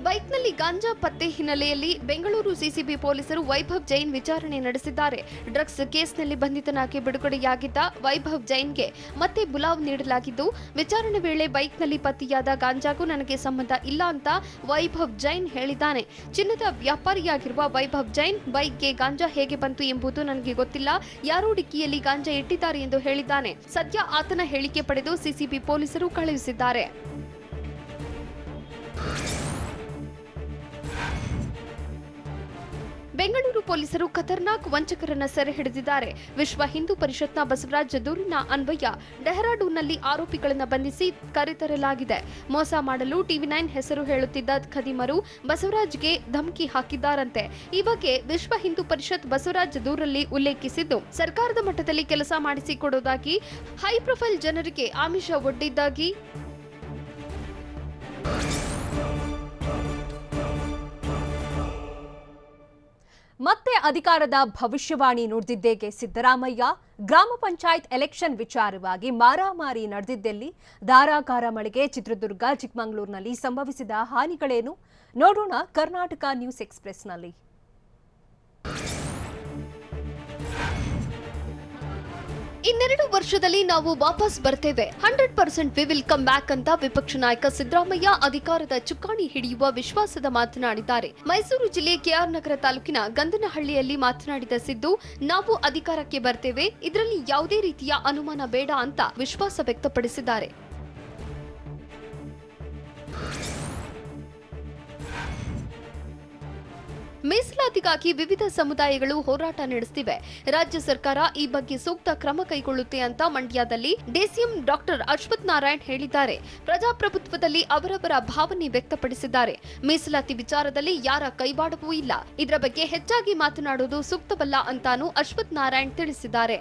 ಬೈಕ್ನಲ್ಲಿ ಗಾಂಜಾ ಪತ್ತೆ ಹಿನ್ನೆಲೆಯಲ್ಲಿ ಬೆಂಗಳೂರು ಸಿಸಿಬಿ ಪೊಲೀಸರು ವೈಭವ್ ಜೈನ್ ವಿಚಾರಣೆ ನಡೆಸಿದ್ದಾರೆ. ಡ್ರಗ್ಸ್ ಕೇಸ್ನಲ್ಲಿ ಬಂಧಿತನಾಗಿ ಬಿಡುಗಡೆಯಾಗಿದ್ದ ವೈಭವ್ ಜೈನ್ಗೆ ಮತ್ತೆ ಬುಲಾವ್ ನೀಡಲಾಗಿದ್ದು, ವಿಚಾರಣೆ ವೇಳೆ ಬೈಕ್ನಲ್ಲಿ ಪತ್ತೆಯಾದ ಗಾಂಜಾಗೂ ನನಗೆ ಸಂಬಂಧ ಇಲ್ಲ ಅಂತ ವೈಭವ್ ಜೈನ್ ಹೇಳಿದ್ದಾನೆ. ಚಿನ್ನದ ವ್ಯಾಪಾರಿಯಾಗಿರುವ ವೈಭವ್ ಜೈನ್ ಬೈಕ್ಗೆ ಗಾಂಜಾ ಹೇಗೆ ಬಂತು ಎಂಬುದು ನನಗೆ ಗೊತ್ತಿಲ್ಲ, ಯಾರೋ ಡಿಕ್ಕಿಯಲ್ಲಿ ಗಾಂಜಾ ಇಟ್ಟಿದ್ದಾರೆ ಎಂದು ಹೇಳಿದ್ದಾನೆ. ಸದ್ಯ ಆತನ ಹೇಳಿಕೆ ಪಡೆದು ಸಿಸಿಬಿ ಪೊಲೀಸರು ಕಳುಹಿಸಿದ್ದಾರೆ. ಬೆಂಗಳೂರು ಪೊಲೀಸರು ಖತರ್ನಾಕ್ ವಂಚಕರನ್ನ ಸೆರೆ ಹಿಡಿದಿದ್ದಾರೆ. ವಿಶ್ವ ಹಿಂದೂ ಪರಿಷತ್ನ ಬಸವರಾಜ್ ದೂರಿನ ಅನ್ವಯ ಡೆಹ್ರಾಡೂನ್ನಲ್ಲಿ ಆರೋಪಿಗಳನ್ನು ಬಂಧಿಸಿ ಕರೆತರಲಾಗಿದೆ. ಮೋಸ ಮಾಡಲು ಟಿವಿ9 ಹೆಸರು ಹೇಳುತ್ತಿದ್ದ ಖದೀಮರು ಬಸವರಾಜ್ಗೆ ಧಮಕಿ ಹಾಕಿದ್ದಾರಂತೆ. ಈ ಬಗ್ಗೆ ವಿಶ್ವ ಹಿಂದೂ ಪರಿಷತ್ ಬಸವರಾಜ್ ದೂರಲ್ಲಿ ಉಲ್ಲೇಖಿಸಿದ್ದು, ಸರ್ಕಾರದ ಮಟ್ಟದಲ್ಲಿ ಕೆಲಸ ಮಾಡಿಸಿಕೊಡುವುದಾಗಿ, ಹೈ ಪ್ರೊಫೈಲ್ ಜನರಿಗೆ ಆಮಿಷ ಒಡ್ಡಿದ್ದಾಗಿ ಮತ್ತೆ ಅಧಿಕಾರದ ಭವಿಷ್ಯವಾಣಿ ನುಡಿದಿದ್ದೇಗೆ ಸಿದ್ದರಾಮಯ್ಯ. ಗ್ರಾಮ ಪಂಚಾಯತ್ ಎಲೆಕ್ಷನ್ ವಿಚಾರವಾಗಿ ಮಾರಾಮಾರಿ ನಡೆದಿದ್ದಲ್ಲಿ ಧಾರಾಕಾರ ಮಳೆಗೆ ಚಿತ್ರದುರ್ಗ, ಚಿಕ್ಕಮಗಳೂರಿನಲ್ಲಿ ಸಂಭವಿಸಿದ ಹಾನಿಗಳೇನು ನೋಡೋಣ ಕರ್ನಾಟಕ ನ್ಯೂಸ್ ಎಕ್ಸ್‌ಪ್ರೆಸ್‌ನಲ್ಲಿ. ಇನ್ನೆರಡು ವರ್ಷದಲ್ಲಿ ನಾವು ವಾಪಸ್ ಬರ್ತೇವೆ, 100% ವಿ ವಿಲ್ ಕಮ್ ಬ್ಯಾಕ್ ಅಂತ ವಿಪಕ್ಷ ನಾಯಕ ಸಿದ್ದರಾಮಯ್ಯ ಅಧಿಕಾರದ ಚುಕ್ಕಾಣಿ ಹಿಡಿಯುವ ವಿಶ್ವಾಸದ ಮಾತನಾಡಿದ್ದಾರೆ. ಮೈಸೂರು ಜಿಲ್ಲೆ ಕೆಆರ್ ನಗರ ತಾಲೂಕಿನ ಗಂಧನಹಳ್ಳಿಯಲ್ಲಿ ಮಾತನಾಡಿದ ಸಿದ್ದು, ನಾವು ಅಧಿಕಾರಕ್ಕೆ ಬರ್ತೇವೆ, ಇದರಲ್ಲಿ ಯಾವುದೇ ರೀತಿಯ ಅನುಮಾನ ಬೇಡ ಅಂತ ವಿಶ್ವಾಸ ವ್ಯಕ್ತಪಡಿಸಿದ್ದಾರೆ. ಮೀಸಲಾತಿಗಾಗಿ ವಿವಿಧ ಸಮುದಾಯಗಳು ಹೋರಾಟ ನಡೆಸುತ್ತಿವೆ. ರಾಜ್ಯ ಸರ್ಕಾರ ಈ ಬಗ್ಗೆ ಸೂಕ್ತ ಕ್ರಮ ಕೈಗೊಳ್ಳುತ್ತೆ ಅಂತ ಮಂಡ್ಯದಲ್ಲಿ ಡಿಸಿಎಂ ಡಾಕ್ಟರ್ ಅಶ್ವಥ್ ನಾರಾಯಣ್ ಹೇಳಿದ್ದಾರೆ. ಪ್ರಜಾಪ್ರಭುತ್ವದಲ್ಲಿ ಅವರವರ ಭಾವನೆ ವ್ಯಕ್ತಪಡಿಸಿದ್ದಾರೆ. ಮೀಸಲಾತಿ ವಿಚಾರದಲ್ಲಿ ಯಾರ ಕೈವಾಡವೂ ಇಲ್ಲ. ಇದರ ಬಗ್ಗೆ ಹೆಚ್ಚಾಗಿ ಮಾತನಾಡುವುದು ಸೂಕ್ತವಲ್ಲ ಅಂತಾನೂ ಅಶ್ವಥ್ ನಾರಾಯಣ್ ತಿಳಿಸಿದ್ದಾರೆ.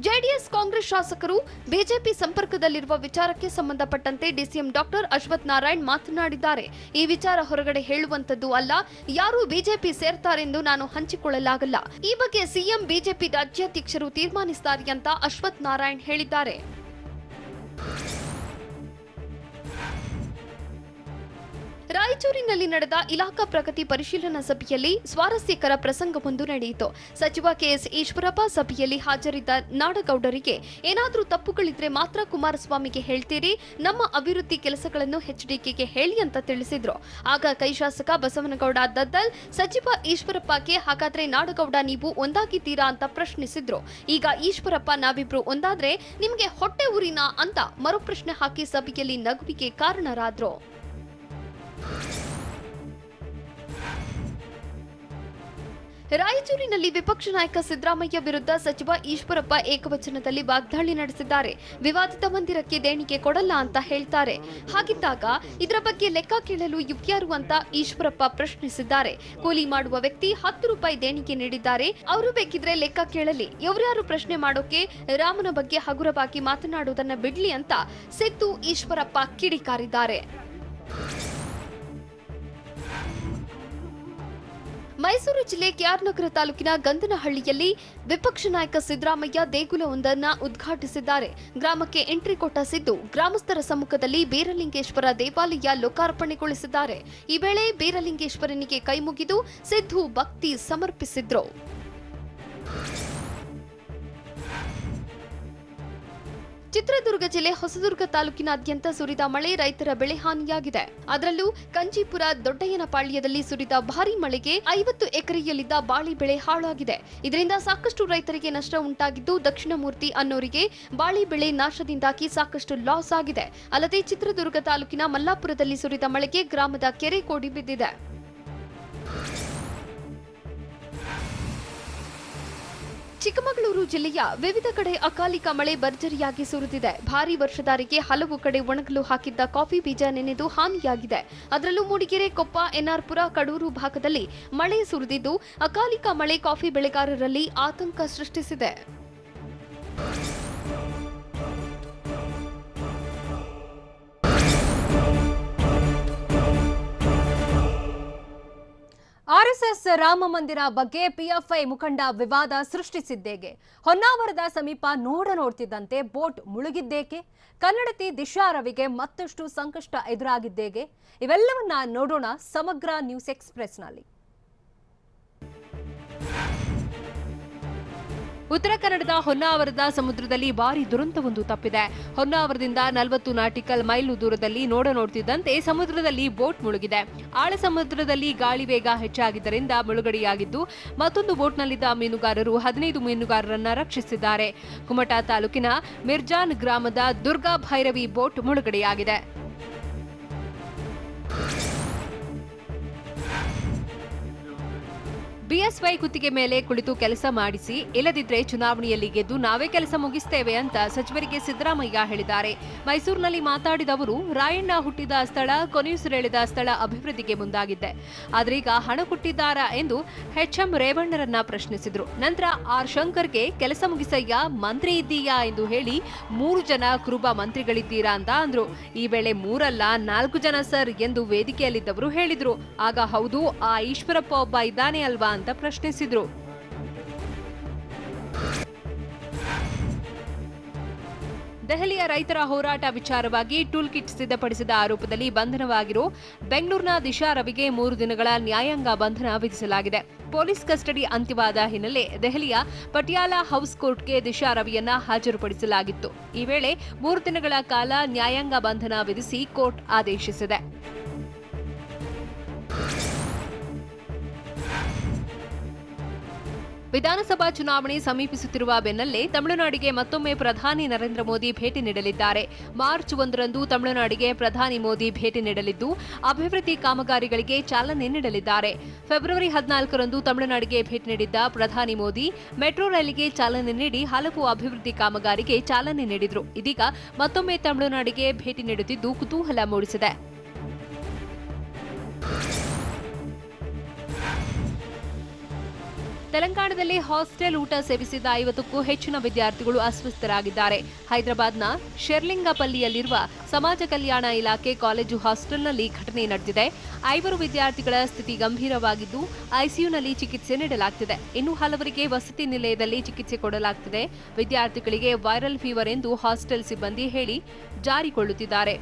ಜೆಡಿಎಸ್ ಕಾಂಗ್ರೆಸ್ ಶಾಸಕರು ಬಿಜೆಪಿ ಸಂಪರ್ಕದಲ್ಲಿರುವ ವಿಚಾರಕ್ಕೆ ಸಂಬಂಧಪಟ್ಟಂತೆ ಡಿಸಿಎಂ ಡಾಕ್ಟರ್ ಅಶ್ವಥ್ ನಾರಾಯಣ್ ಮಾತನಾಡಿದ್ದಾರೆ. ಈ ವಿಚಾರ ಹೊರಗಡೆ ಹೇಳುವಂತದ್ದು ಅಲ್ಲ. ಯಾರು ಬಿಜೆಪಿ ಸೇರ್ತಾರೆಂದು ನಾನು ಹಂಚಿಕೊಳ್ಳಲಾಗಲ್ಲ. ಈ ಬಗ್ಗೆ ಸಿಎಂ ಬಿಜೆಪಿ ರಾಜ್ಯಾಧ್ಯಕ್ಷರು ತೀರ್ಮಾನಿಸುತ್ತಾರೆ ಅಂತ ಅಶ್ವಥ್ ನಾರಾಯಣ್ ಹೇಳಿದ್ದಾರೆ. ರಾಯಚೂರಿನಲ್ಲಿ ನಡೆದ ಇಲಾಖಾ ಪ್ರಗತಿ ಪರಿಶೀಲನಾ ಸಭೆಯಲ್ಲಿ ಸ್ವಾರಸ್ಯಕರ ಪ್ರಸಂಗವೊಂದು ನಡೆಯಿತು. ಸಚಿವ ಕೆಎಸ್ ಈಶ್ವರಪ್ಪ ಸಭೆಯಲ್ಲಿ ಹಾಜರಿದ್ದ ನಾಡಗೌಡರಿಗೆ ಏನಾದರೂ ತಪ್ಪುಗಳಿದ್ರೆ ಮಾತ್ರ ಕುಮಾರಸ್ವಾಮಿಗೆ ಹೇಳ್ತೀರಿ, ನಮ್ಮ ಅಭಿವೃದ್ಧಿ ಕೆಲಸಗಳನ್ನು ಎಚ್ಡಿಕೆಗೆ ಹೇಳಿ ಅಂತ ತಿಳಿಸಿದ್ರು. ಆಗ ಕೈ ಶಾಸಕ ಬಸವನಗೌಡ ದದ್ದಲ್ ಸಚಿವ ಈಶ್ವರಪ್ಪಗೆ ಹಾಗಾದ್ರೆ ನಾಡಗೌಡ ನೀವು ಒಂದಾಗಿದ್ದೀರಾ ಅಂತ ಪ್ರಶ್ನಿಸಿದ್ರು. ಈಗ ಈಶ್ವರಪ್ಪ ನಾವಿಬ್ರು ಒಂದಾದ್ರೆ ನಿಮ್ಗೆ ಹೊಟ್ಟೆ ಉರಿನಾ ಅಂತ ಮರುಪ್ರಶ್ನೆ ಹಾಕಿ ಸಭೆಯಲ್ಲಿ ನಗುವಿಗೆ ಕಾರಣರಾದ್ರು. ರಾಯಚೂರಿನಲ್ಲಿ ವಿಪಕ್ಷ ನಾಯಕ ಸಿದ್ದರಾಮಯ್ಯ ವಿರುದ್ಧ ಸಚಿವ ಈಶ್ವರಪ್ಪ ಏಕವಚನದಲ್ಲಿ ವಾಗ್ದಾಳಿ ನಡೆಸಿದ್ದಾರೆ. ವಿವಾದಿತ ಮಂದಿರಕ್ಕೆ ದೇಣಿಗೆ ಕೊಡಲ್ಲ ಅಂತ ಹೇಳ್ತಾರೆ. ಹಾಗಿದ್ದಾಗ ಇದರ ಬಗ್ಗೆ ಲೆಕ್ಕ ಕೇಳಲು ಇವ್ಯಾರು ಅಂತ ಈಶ್ವರಪ್ಪ ಪ್ರಶ್ನಿಸಿದ್ದಾರೆ. ಕೂಲಿ ಮಾಡುವ ವ್ಯಕ್ತಿ 10 ರೂಪಾಯಿ ದೇಣಿಗೆ ನೀಡಿದ್ದಾರೆ. ಅವರು ಬೇಕಿದ್ರೆ ಲೆಕ್ಕ ಕೇಳಲಿ. ಇವರ್ಯಾರು ಪ್ರಶ್ನೆ ಮಾಡೋಕೆ ರಾಮನ ಬಗ್ಗೆ ಹಗುರವಾಗಿ ಮಾತನಾಡುವುದನ್ನ ಬಿಡ್ಲಿ ಅಂತ ಸಿದ್ದು ಈಶ್ವರಪ್ಪ ಕಿಡಿಕಾರಿದ್ದಾರೆ. ಮೈಸೂರು ಜಿಲ್ಲೆ ಕೆಆರ್ ನಗರ ತಾಲೂಕಿನ ಗಂಧನಹಳ್ಳಿಯಲ್ಲಿ ವಿಪಕ್ಷ ನಾಯಕ ಸಿದ್ದರಾಮಯ್ಯ ದೇಗುಲವೊಂದನ್ನು ಉದ್ಘಾಟಿಸಿದ್ದಾರೆ. ಗ್ರಾಮಕ್ಕೆ ಎಂಟ್ರಿ ಕೊಟ್ಟ ಸಿದ್ದು ಗ್ರಾಮಸ್ಥರ ಸಮ್ಮುಖದಲ್ಲಿ ಬೀರಲಿಂಗೇಶ್ವರ ದೇವಾಲಯ ಲೋಕಾರ್ಪಣೆಗೊಳಿಸಿದ್ದಾರೆ. ಈ ವೇಳೆ ಬೀರಲಿಂಗೇಶ್ವರನಿಗೆ ಕೈಮುಗಿದು ಸಿದ್ದು ಭಕ್ತಿ ಸಮರ್ಪಿಸಿದ್ರು. ಚಿತ್ರದುರ್ಗ ಜಿಲ್ಲೆ ಹೊಸದುರ್ಗ ತಾಲೂಕಿನಾದ್ಯಂತ ಸುರಿದ ಮಳೆ ರೈತರ ಬೆಳೆ ಹಾನಿಯಾಗಿದೆ. ಅದರಲ್ಲೂ ಕಂಚೀಪುರ ದೊಡ್ಡಯ್ಯನಪಾಳ್ಯದಲ್ಲಿ ಸುರಿದ ಭಾರೀ ಮಳೆಗೆ 50 ಎಕರೆಯಲ್ಲಿದ್ದ ಬಾಳಿ ಬೆಳೆ ಹಾಳಾಗಿದೆ. ಇದರಿಂದ ಸಾಕಷ್ಟು ರೈತರಿಗೆ ನಷ್ಟ ಉಂಟಾಗಿದ್ದು, ದಕ್ಷಿಣಮೂರ್ತಿ ಅನ್ನೋರಿಗೆ ಬಾಳಿ ಬೆಳೆ ನಾಶದಿಂದಾಗಿ ಸಾಕಷ್ಟು ಲಾಸ್ ಆಗಿದೆ. ಅಲ್ಲದೆ ಚಿತ್ರದುರ್ಗ ತಾಲೂಕಿನ ಮಲ್ಲಾಪುರದಲ್ಲಿ ಸುರಿದ ಮಳೆಗೆ ಗ್ರಾಮದ ಕೆರೆ ಕೋಡಿ ಬಿದ್ದಿದೆ. ಚಿಕ್ಕಮಗಳೂರು ಜಿಲ್ಲೆಯ ವಿವಿಧ ಕಡೆ ಅಕಾಲಿಕ ಮಳೆ ಭರ್ಜರಿಯಾಗಿ ಸುರಿದಿದೆ. ಭಾರೀ ವರ್ಷಧಾರಿಗೆ ಹಲವು ಕಡೆ ಒಣಗಲು ಹಾಕಿದ್ದ ಕಾಫಿ ಬೀಜ ನೆನೆದು ಹಾನಿಯಾಗಿದೆ. ಅದರಲ್ಲೂ ಮೂಡಿಗೆರೆ, ಕೊಪ್ಪ, ಎನ್ಆರ್ಪುರ, ಕಡೂರು ಭಾಗದಲ್ಲಿ ಮಳೆ ಸುರಿದಿದ್ದು, ಅಕಾಲಿಕ ಮಳೆ ಕಾಫಿ ಬೆಳೆಗಾರರಲ್ಲಿ ಆತಂಕ ಸೃಷ್ಟಿಸಿದೆ. ಆರ್ಎಸ್ಎಸ್ ರಾಮ ಮಂದಿರ ಬಗ್ಗೆ ಪಿಎಫ್ಐ ಮುಖಂಡ ವಿವಾದ ಸೃಷ್ಟಿಸಿದ್ದೇಗೆ? ಹೊನ್ನಾವರದ ಸಮೀಪ ನೋಡ್ತಿದ್ದಂತೆ ಬೋಟ್ ಮುಳುಗಿದ್ದೇಕೆ? ಕನ್ನಡತಿ ದಿಶಾ ರವಿಗೆ ಮತ್ತಷ್ಟು ಸಂಕಷ್ಟ ಎದುರಾಗಿದ್ದೇಗೆ? ಇವೆಲ್ಲವನ್ನ ನೋಡೋಣ ಸಮಗ್ರ ನ್ಯೂಸ್ ಎಕ್ಸ್‌ಪ್ರೆಸ್‌ನಲ್ಲಿ. ಉತ್ತರ ಕನ್ನಡದ ಹೊನ್ನಾವರದ ಸಮುದ್ರದಲ್ಲಿ ಭಾರಿ ದುರಂತವೊಂದು ತಪ್ಪಿದೆ. ಹೊನ್ನಾವರದಿಂದ 40 ನಾಟಿಕಲ್ ಮೈಲು ದೂರದಲ್ಲಿ ನೋಡ್ತಿದ್ದಂತೆ ಸಮುದ್ರದಲ್ಲಿ ಬೋಟ್ ಮುಳುಗಿದೆ. ಆಳ ಸಮುದ್ರದಲ್ಲಿ ಗಾಳಿ ವೇಗ ಹೆಚ್ಚಾಗಿದ್ದರಿಂದ ಮುಳುಗಡೆಯಾಗಿದ್ದು, ಮತ್ತೊಂದು ಬೋಟ್ನಲ್ಲಿದ್ದ ಮೀನುಗಾರರು 15 ಮೀನುಗಾರರನ್ನ ರಕ್ಷಿಸಿದ್ದಾರೆ. ಕುಮಟಾ ತಾಲೂಕಿನ ಮಿರ್ಜಾನ್ ಗ್ರಾಮದ ದುರ್ಗಾ ಭೈರವಿ ಬೋಟ್ ಮುಳುಗಡೆಯಾಗಿದೆ. ಬಿಎಸ್ವೈ ಕುತ್ತಿಗೆ ಮೇಲೆ ಕುಳಿತು ಕೆಲಸ ಮಾಡಿಸಿ, ಇಲ್ಲದಿದ್ರೆ ಚುನಾವಣೆಯಲ್ಲಿ ಗೆದ್ದು ನಾವೇ ಕೆಲಸ ಮುಗಿಸ್ತೇವೆ ಅಂತ ಸಚಿವರಿಗೆ ಸಿದ್ದರಾಮಯ್ಯ ಹೇಳಿದ್ದಾರೆ. ಮೈಸೂರಿನಲ್ಲಿ ಮಾತಾಡಿದ ಅವರು, ರಾಯಣ್ಣ ಹುಟ್ಟಿದ ಸ್ಥಳ, ಕೊನೆಯುಸಿರೆಳೆದ ಸ್ಥಳ ಅಭಿವೃದ್ಧಿಗೆ ಮುಂದಾಗಿದ್ದೆ. ಆದ್ರೀಗ ಹಣ ಕೊಟ್ಟಿದ್ದಾರಾ ಎಂದು ಎಚ್ಎಂ ರೇವಣ್ಣರನ್ನ ಪ್ರಶ್ನಿಸಿದ್ರು. ನಂತರ ಆರ್ ಶಂಕರ್ಗೆ ಕೆಲಸ ಮುಗಿಸಯ್ಯ, ಮಂತ್ರಿ ಇದ್ದೀಯಾ ಎಂದು ಹೇಳಿ 3 ಜನ ಕುರುಬ ಮಂತ್ರಿಗಳಿದ್ದೀರಾ ಅಂತ ಅಂದ್ರು. ಈ ವೇಳೆ 3 ಅಲ್ಲ 4 ಜನ ಸರ್ ಎಂದು ವೇದಿಕೆಯಲ್ಲಿದ್ದವರು ಹೇಳಿದ್ರು. ಆಗ ಹೌದು, ಆ ಈಶ್ವರಪ್ಪ ಒಬ್ಬ ಇದ್ದಾನೆ ಅಲ್ವಾ ಅಂತ ಪ್ರಶ್ನಿಸಿದ್ರು. ದೆಹಲಿಯ ರೈತರ ಹೋರಾಟ ವಿಚಾರವಾಗಿ ಟೂಲ್ ಕಿಟ್ ಸಿದ್ಧಪಡಿಸಿದ ಆರೋಪದಲ್ಲಿ ಬಂಧನವಾಗಿರೋ ಬೆಂಗಳೂರಿನ ದಿಶಾ ರವಿಗೆ 3 ದಿನಗಳ ನ್ಯಾಯಾಂಗ ಬಂಧನ ವಿಧಿಸಲಾಗಿದೆ. ಪೊಲೀಸ್ ಕಸ್ಟಡಿ ಅಂತ್ಯವಾದ ಹಿನ್ನೆಲೆ ದೆಹಲಿಯ ಪಟಿಯಾಲಾ ಹೌಸ್ ಕೋರ್ಟ್ಗೆ ದಿಶಾ ರವಿಯನ್ನ ಹಾಜರುಪಡಿಸಲಾಗಿತ್ತು. ಈ ವೇಳೆ 3 ದಿನಗಳ ಕಾಲ ನ್ಯಾಯಾಂಗ ಬಂಧನ ವಿಧಿಸಿ ಕೋರ್ಟ್ ಆದೇಶಿಸಿದೆ. ವಿಧಾನಸಭಾ ಚುನಾವಣೆ ಸಮೀಪಿಸುತ್ತಿರುವ ಬೆನ್ನಲ್ಲೇ ತಮಿಳುನಾಡಿಗೆ ಮತ್ತೊಮ್ಮೆ ಪ್ರಧಾನಿ ನರೇಂದ್ರ ಮೋದಿ ಭೇಟಿ ನೀಡಲಿದ್ದಾರೆ. ಮಾರ್ಚ್ 1ರಂದು ತಮಿಳುನಾಡಿಗೆ ಪ್ರಧಾನಿ ಮೋದಿ ಭೇಟಿ ನೀಡಲಿದ್ದು ಅಭಿವೃದ್ಧಿ ಕಾಮಗಾರಿಗಳಿಗೆ ಚಾಲನೆ ನೀಡಲಿದ್ದಾರೆ. ಫೆಬ್ರವರಿ 14ರಂದು ತಮಿಳುನಾಡಿಗೆ ಭೇಟಿ ನೀಡಿದ್ದ ಪ್ರಧಾನಿ ಮೋದಿ ಮೆಟ್ರೋ ರೈಲಿಗೆ ಚಾಲನೆ ನೀಡಿ ಹಲವು ಅಭಿವೃದ್ಧಿ ಕಾಮಗಾರಿಗೆ ಚಾಲನೆ ನೀಡಿದರು. ಇದೀಗ ಮತ್ತೊಮ್ಮೆ ತಮಿಳುನಾಡಿಗೆ ಭೇಟಿ ನೀಡುತ್ತಿದ್ದು ಕುತೂಹಲ ಮೂಡಿಸಿದೆ. ತೆಲಂಗಾಣದಲ್ಲಿ ಹಾಸ್ಟೆಲ್ ಊಟ ಸೇವಿಸಿದ 50ಕ್ಕೂ ಹೆಚ್ಚಿನ ವಿದ್ಯಾರ್ಥಿಗಳು ಅಸ್ವಸ್ಥರಾಗಿದ್ದಾರೆ. ಹೈದರಾಬಾದ್ನ ಶೆರ್ಲಿಂಗಪಲ್ಲಿಯಲ್ಲಿರುವ ಸಮಾಜ ಕಲ್ಯಾಣ ಇಲಾಖೆ ಕಾಲೇಜು ಹಾಸ್ಟೆಲ್ನಲ್ಲಿ ಘಟನೆ ನಡೆದಿದೆ. 5 ವಿದ್ಯಾರ್ಥಿಗಳ ಸ್ಥಿತಿ ಗಂಭೀರವಾಗಿದ್ದು ಐಸಿಯುನಲ್ಲಿ ಚಿಕಿತ್ಸೆ ನೀಡಲಾಗುತ್ತಿದೆ. ಇನ್ನು ಹಲವರಿಗೆ ವಸತಿ ನಿಲಯದಲ್ಲಿ ಚಿಕಿತ್ಸೆ ಕೊಡಲಾಗುತ್ತಿದೆ. ವಿದ್ಯಾರ್ಥಿಗಳಿಗೆ ವೈರಲ್ ಫೀವರ್ ಎಂದು ಹಾಸ್ಟೆಲ್ ಸಿಬ್ಬಂದಿ ಹೇಳಿ ಜಾರಿಕೊಳ್ಳುತ್ತಿದ್ದಾರೆ.